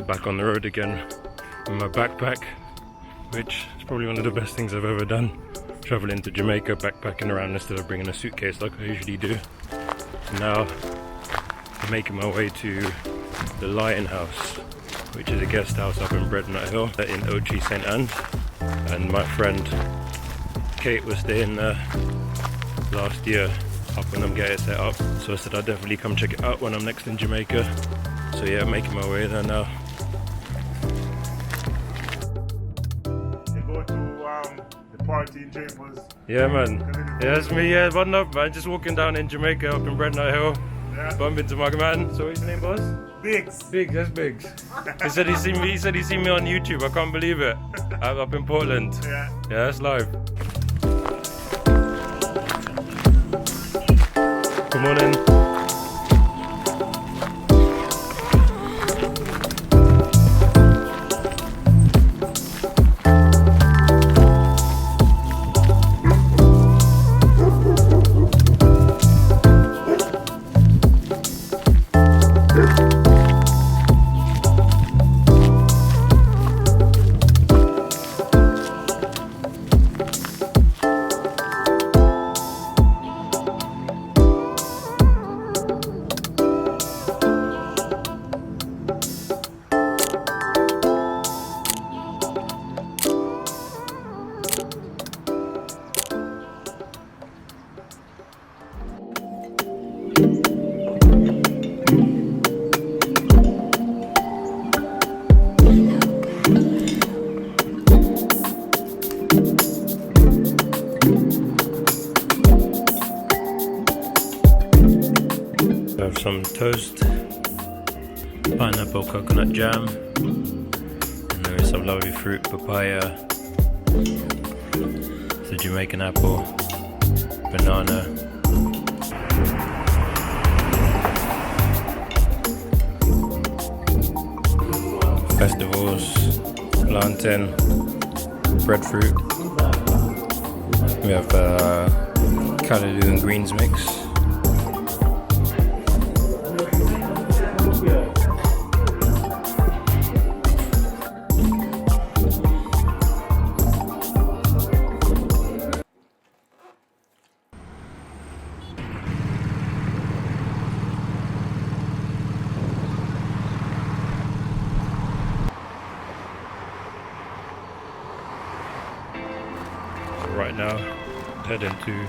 back on the road again with my backpack, which is probably one of the best things I've ever done. Traveling to Jamaica, backpacking around instead of bringing a suitcase like I usually do. And now I'm making my way to the Lighthouse, which is a guest house up in Breadnut Hill in Ocho St. And my friend Kate was staying there last year, helping them get it set up. So I said I'd definitely come check it out when I'm next in Jamaica. So yeah, I'm making my way there now. You go to the party in Chambers. Yeah, man. Yeah, that's me. Yeah, what up, man? Just walking down in Jamaica up in Breadnut Hill. Yeah. Bump into my man. So what's his name, boss? Biggs. Biggs, that's Biggs. He said he seen me on YouTube. I can't believe it. Up in Portland. Yeah. Yeah, that's live. Good morning. Have some toast, pineapple coconut jam, and there is some lovely fruit, papaya, the Jamaican apple, banana. Festivals, plantain, breadfruit. We have callaloo and greens mix. Right now, heading to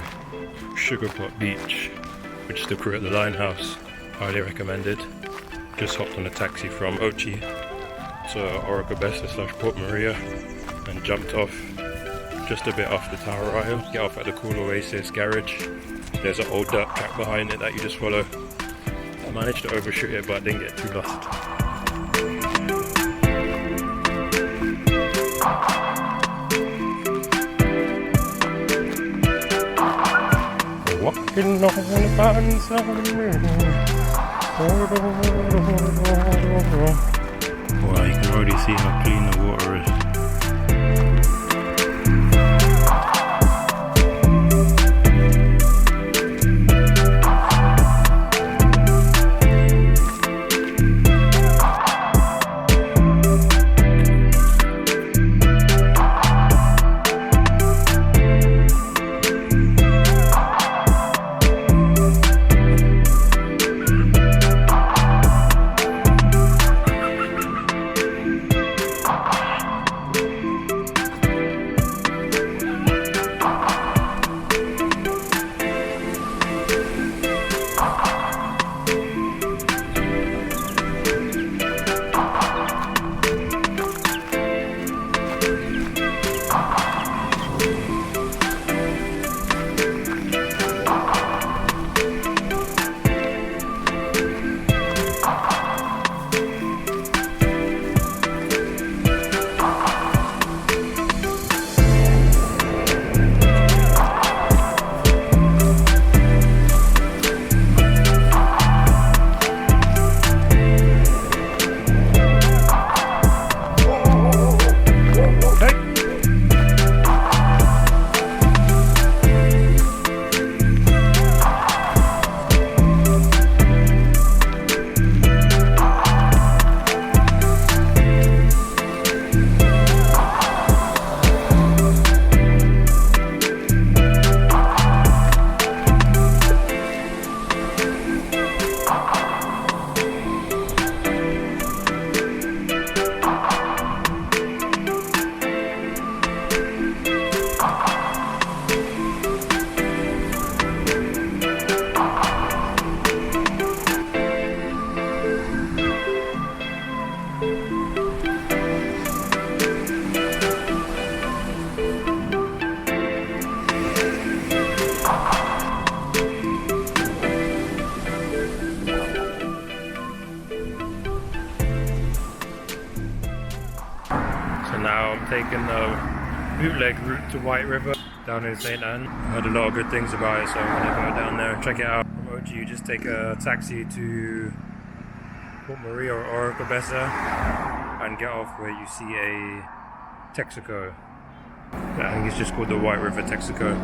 Sugar Pot Beach, which is the crew at the Lighthouse. Highly recommended. Just hopped on a taxi from Ochi to Orocabessa/Port Maria and jumped off just a bit off the Tower Isle. Get off at the Cool Oasis garage. There's an old dirt track behind it that you just follow. I managed to overshoot it, but I didn't get too lost. Walking on the fine side of the river. Wow, you can already see how clean the water is. taking the bootleg route to White River down in St. Anne. I heard a lot of good things about it, so I'm gonna go down there and check it out. From Ocho, you just take a taxi to Port Maria or Orocabessa and get off where you see a Texaco. I think it's just called the White River Texaco.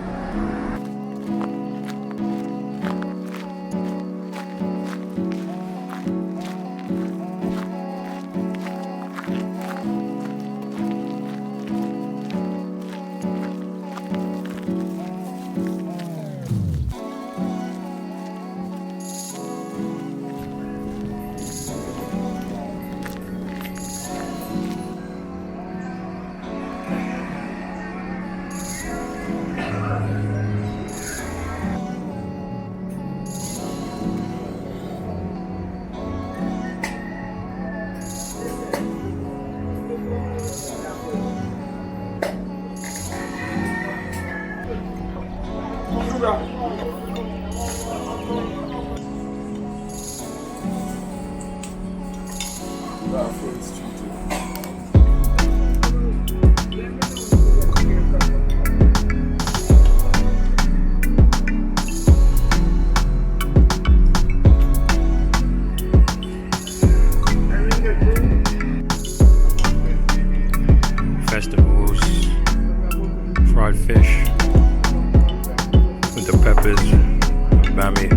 Festivals, fried fish with the peppers, bammy.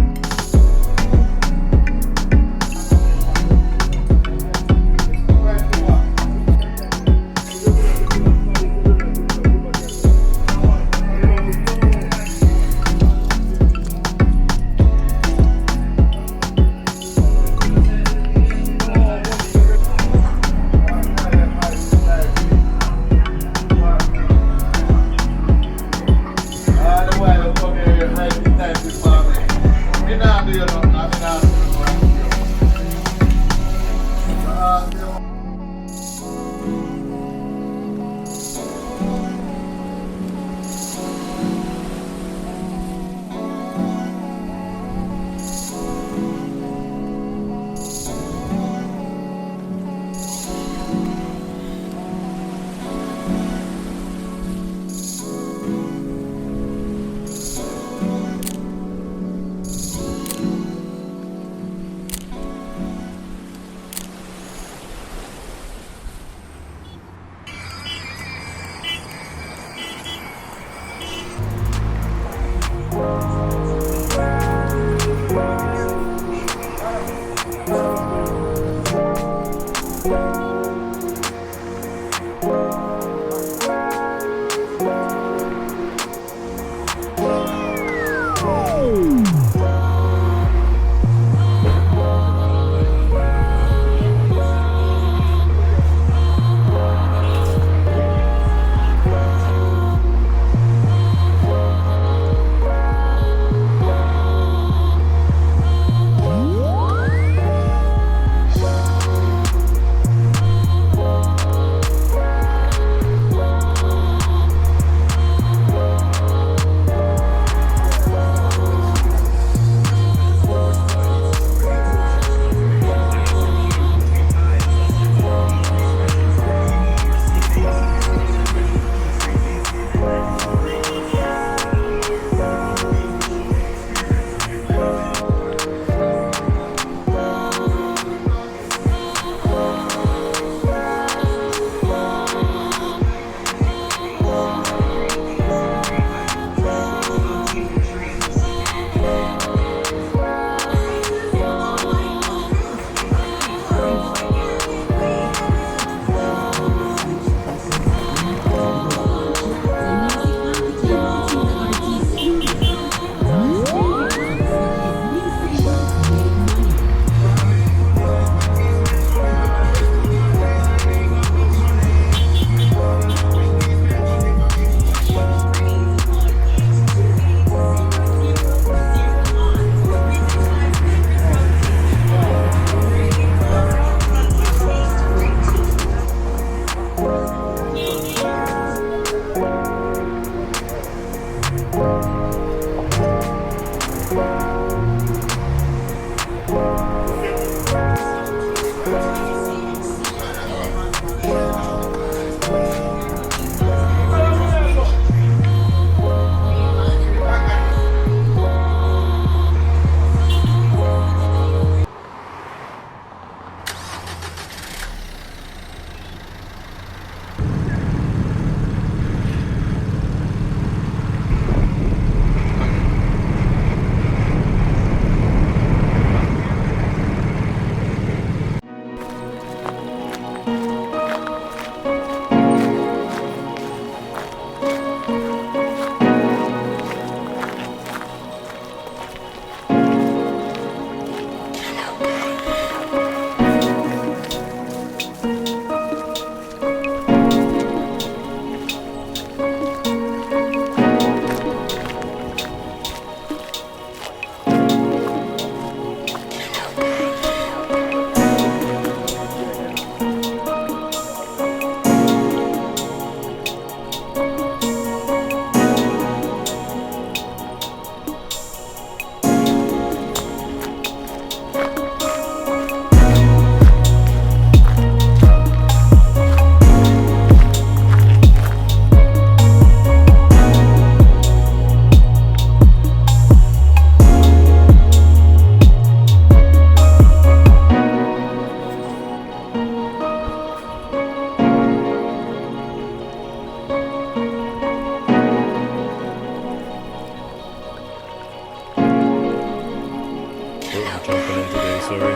boat I'm jumping in today, sorry.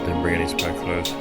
Didn't bring any spare clothes.